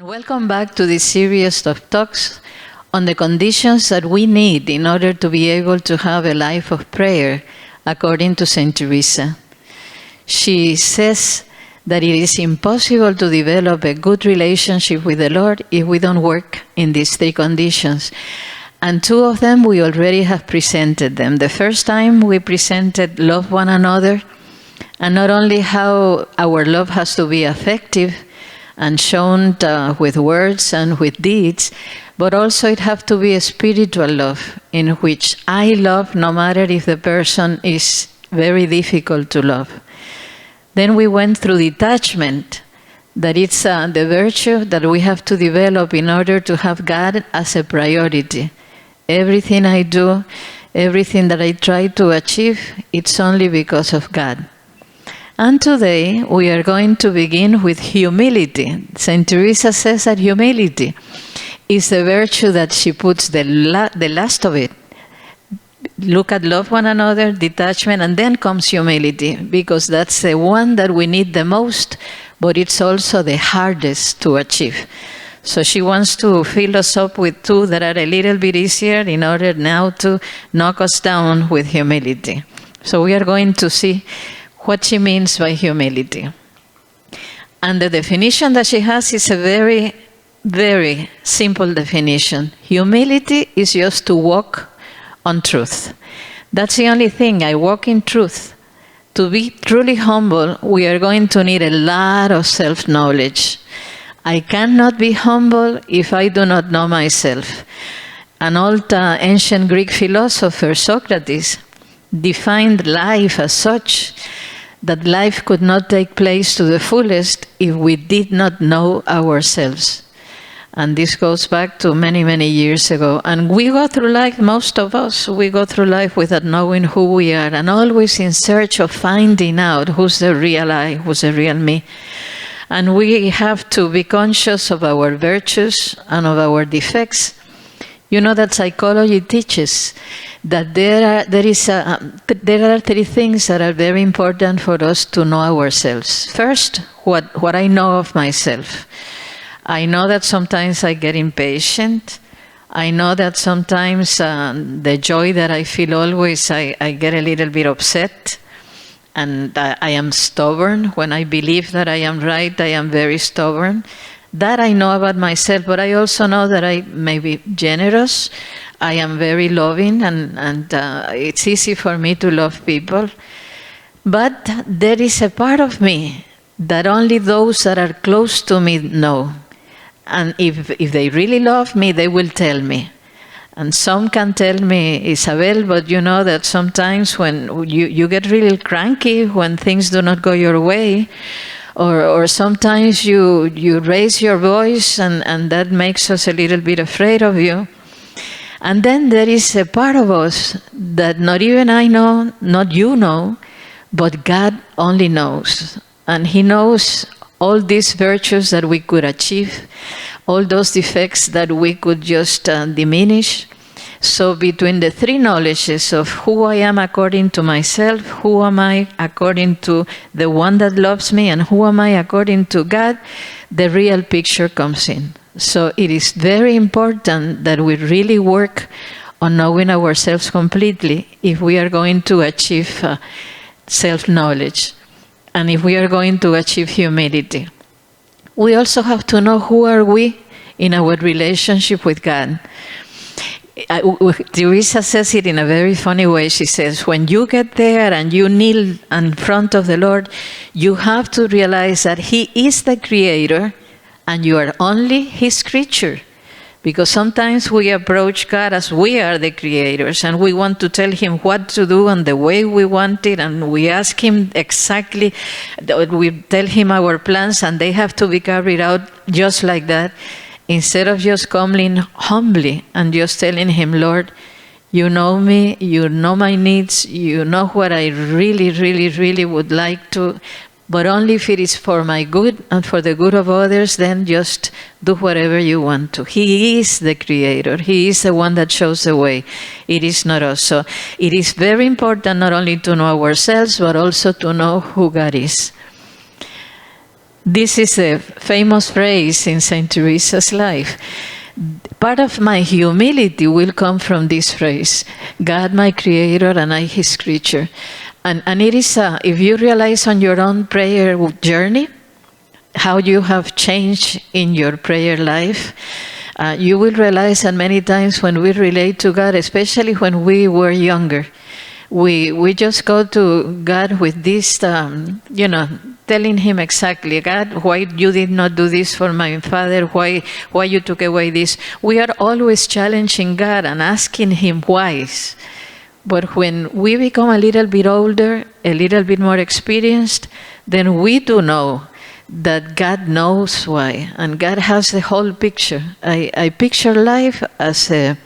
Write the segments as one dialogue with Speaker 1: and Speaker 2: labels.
Speaker 1: Welcome back to this series of talks on the conditions that we need in order to be able to have a life of prayer, according to Saint Teresa. She says that it is impossible to develop a good relationship with the Lord if we don't work in these three conditions. And two of them we already have presented them. The first time we presented love one another, and not only how our love has to be effective, and shown with words and with deeds, but also it has to be a spiritual love in which I love no matter if the person is very difficult to love. Then we went through detachment, that it's the virtue that we have to develop in order to have God as a priority. Everything I do, everything that I try to achieve, it's only because of God. And today we are going to begin with humility. Saint Teresa says that humility is the virtue that she puts the last of it. Look at love one another, detachment, and then comes humility, because that's the one that we need the most, but it's also the hardest to achieve. So she wants to fill us up with two that are a little bit easier in order now to knock us down with humility. So we are going to see what she means by humility. And the definition that she has is a very, very simple definition. Humility is just to walk on truth. That's the only thing, I walk in truth. To be truly humble, we are going to need a lot of self-knowledge. I cannot be humble if I do not know myself. An old ancient Greek philosopher, Socrates, defined life as such that life could not take place to the fullest if we did not know ourselves. And this goes back to many, many years ago. And we go through life, most of us, we go through life without knowing who we are and always in search of finding out who's the real I, who's the real me. And we have to be conscious of our virtues and of our defects. You know that psychology teaches that there are three things that are very important for us to know ourselves. First, what I know of myself. I know that sometimes I get impatient. I know that sometimes the joy that I feel always, I get a little bit upset. And I am stubborn. When I believe that I am right, I am very stubborn. That I know about myself, but I also know that I may be generous. I am very loving, and it's easy for me to love people. But there is a part of me that only those that are close to me know. And if they really love me, they will tell me. And some can tell me, Isabel, but you know that sometimes when you get really cranky when things do not go your way, or sometimes you raise your voice and that makes us a little bit afraid of you. And then there is a part of us that not even I know, not you know, but God only knows. And He knows all these virtues that we could achieve, all those defects that we could just diminish. So between the three knowledges of who I am according to myself, who am I according to the one that loves me, and who am I according to God, the real picture comes in. So it is very important that we really work on knowing ourselves completely if we are going to achieve self-knowledge and if we are going to achieve humility. We also have to know who are we in our relationship with God. Teresa says it in a very funny way. She says, when you get there and you kneel in front of the Lord, you have to realize that He is the Creator and you are only His creature. Because sometimes we approach God as we are the creators and we want to tell Him what to do and the way we want it, and we ask Him exactly, we tell Him our plans and they have to be carried out just like that. Instead of just coming humbly and just telling Him, Lord, you know me, you know my needs, you know what I really, really, really would like to, but only if it is for my good and for the good of others, then just do whatever you want to. He is the Creator. He is the one that shows the way. It is not us. So it is very important not only to know ourselves, but also to know who God is. This is a famous phrase in Saint Teresa's life. Part of my humility will come from this phrase, God my creator and I his creature. And it is, if you realize on your own prayer journey, how you have changed in your prayer life, you will realize that many times when we relate to God, especially when we were younger, we just go to God with this, telling him exactly, God, why you did not do this for my father? Why you took away this? We are always challenging God and asking him whys. But when we become a little bit older, a little bit more experienced, then we do know that God knows why, and God has the whole picture. I picture life as a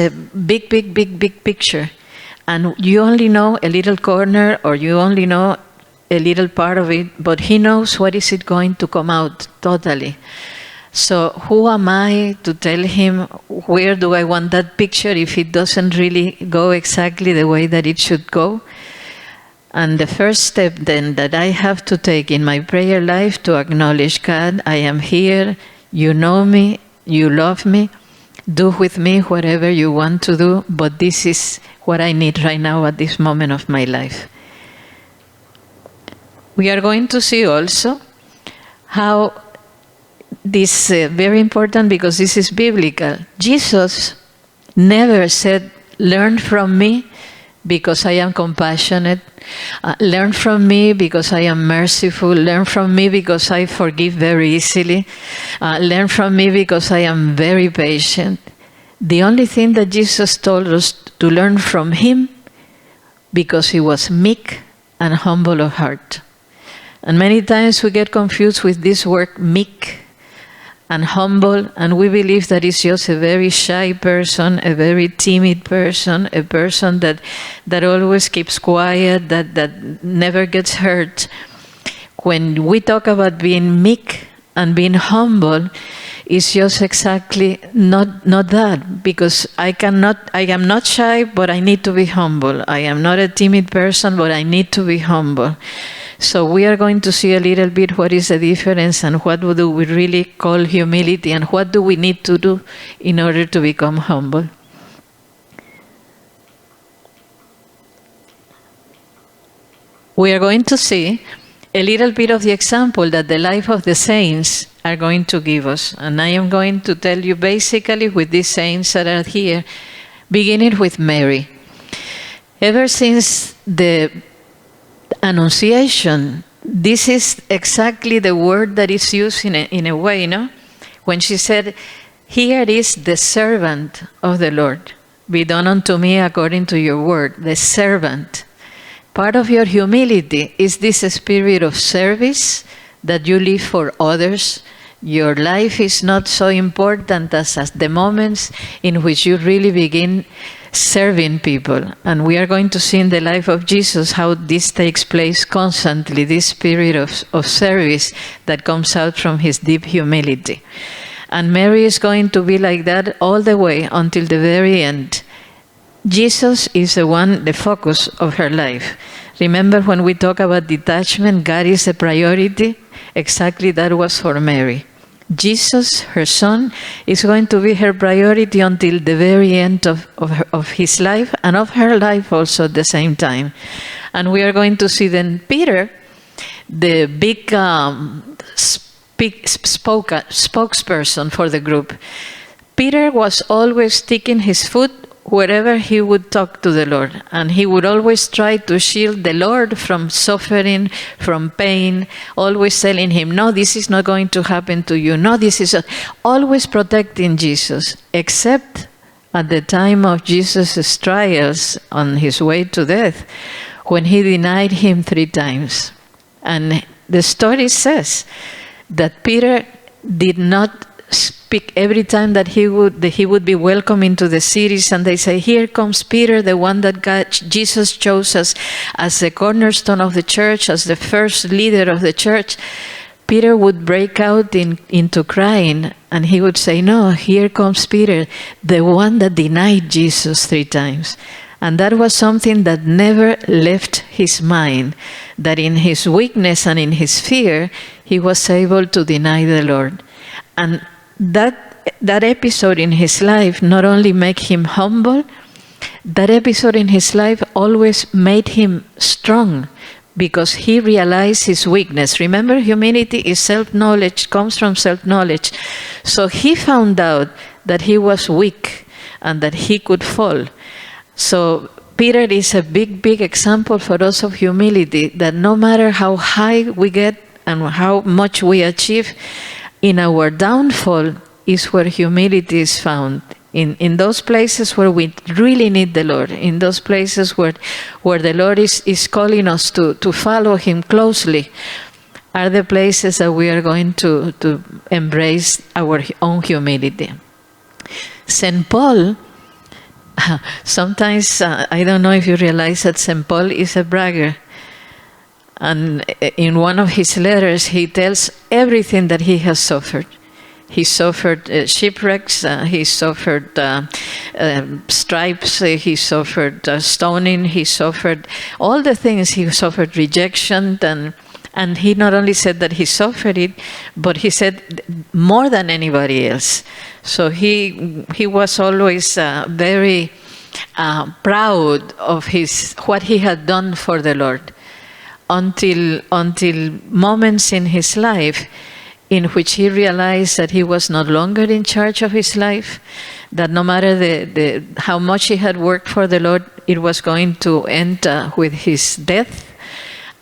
Speaker 1: big picture, and you only know a little corner, or you only know a little part of it, but he knows what is it going to come out totally. So who am I to tell him where do I want that picture if it doesn't really go exactly the way that it should go? And the first step then that I have to take in my prayer life to acknowledge, God, I am here, you know me, you love me, do with me whatever you want to do, but this is what I need right now at this moment of my life. We are going to see also how this is very important because this is biblical. Jesus never said, learn from me because I am compassionate, learn from me because I am merciful, learn from me because I forgive very easily, learn from me because I am very patient. The only thing that Jesus told us to learn from him because he was meek and humble of heart. And many times we get confused with this word meek and humble, and we believe that it's just a very shy person, a very timid person, a person that always keeps quiet, that never gets hurt. When we talk about being meek and being humble, it's just exactly not that, because I am not shy, but I need to be humble. I am not a timid person, but I need to be humble. So we are going to see a little bit what is the difference and what do we really call humility and what do we need to do in order to become humble. We are going to see a little bit of the example that the life of the saints are going to give us. And I am going to tell you basically with these saints that are here, beginning with Mary. Ever since the Annunciation, this is exactly the word that is used in a way, no? When she said, here is the servant of the Lord. Be done unto me according to your word, the servant. Part of your humility is this spirit of service that you live for others. Your life is not so important as the moments in which you really begin serving people. And we are going to see in the life of Jesus how this takes place constantly, this spirit of service that comes out from his deep humility. And Mary is going to be like that all the way until the very end. Jesus is the focus of her life. Remember when we talk about detachment, God is a priority? Exactly that was for Mary. Jesus, her son, is going to be her priority until the very end of his life and of her life also at the same time. And we are going to see then Peter, the big spokesperson for the group. Peter was always sticking his foot wherever he would talk to the Lord. And he would always try to shield the Lord from suffering, from pain, always telling him, no, this is not going to happen to you. No, this is always protecting Jesus, except at the time of Jesus' trials on his way to death, when he denied him 3 times. And the story says that Peter did not speak every time that he would be welcome into the cities, and they say, here comes Peter, the one that Jesus chose as the cornerstone of the church, as the first leader of the church. Peter would break out into crying, and he would say, no, here comes Peter, the one that denied Jesus 3 times. And that was something that never left his mind, that in his weakness and in his fear, he was able to deny the Lord. And that episode in his life not only made him humble, that episode in his life always made him strong, because he realized his weakness. Remember, humility is self-knowledge, comes from self-knowledge. So he found out that he was weak and that he could fall. So Peter is a big example for us of humility, that no matter how high we get and how much we achieve, in our downfall is where humility is found. In those places where we really need the Lord, in those places where the Lord is calling us to follow Him closely, are the places that we are going to embrace our own humility. St. Paul, sometimes, I don't know if you realize that St. Paul is a bragger. And in one of his letters, he tells everything that he has suffered. He suffered shipwrecks, he suffered stripes, he suffered stoning, he suffered all the things. He suffered rejection, and he not only said that he suffered it, but he said more than anybody else. So he was always very proud of what he had done for the Lord, until moments in his life in which he realized that he was no longer in charge of his life, that no matter how much he had worked for the Lord, it was going to end with his death.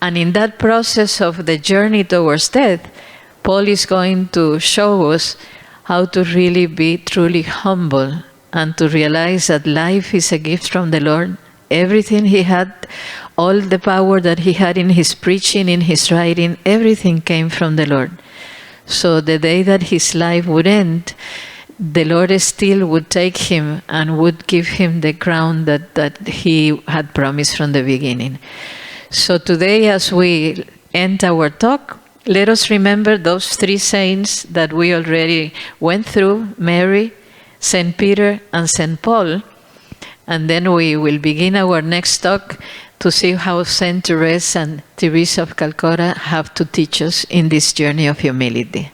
Speaker 1: And in that process of the journey towards death, Paul is going to show us how to really be truly humble and to realize that life is a gift from the Lord. Everything he had, all the power that he had in his preaching, in his writing, everything came from the Lord. So the day that his life would end, the Lord still would take him and would give him the crown that he had promised from the beginning. So today, as we end our talk, let us remember those three saints that we already went through: Mary, St. Peter, and St. Paul. And then we will begin our next talk to see how St. Therese and Teresa of Calcutta have to teach us in this journey of humility.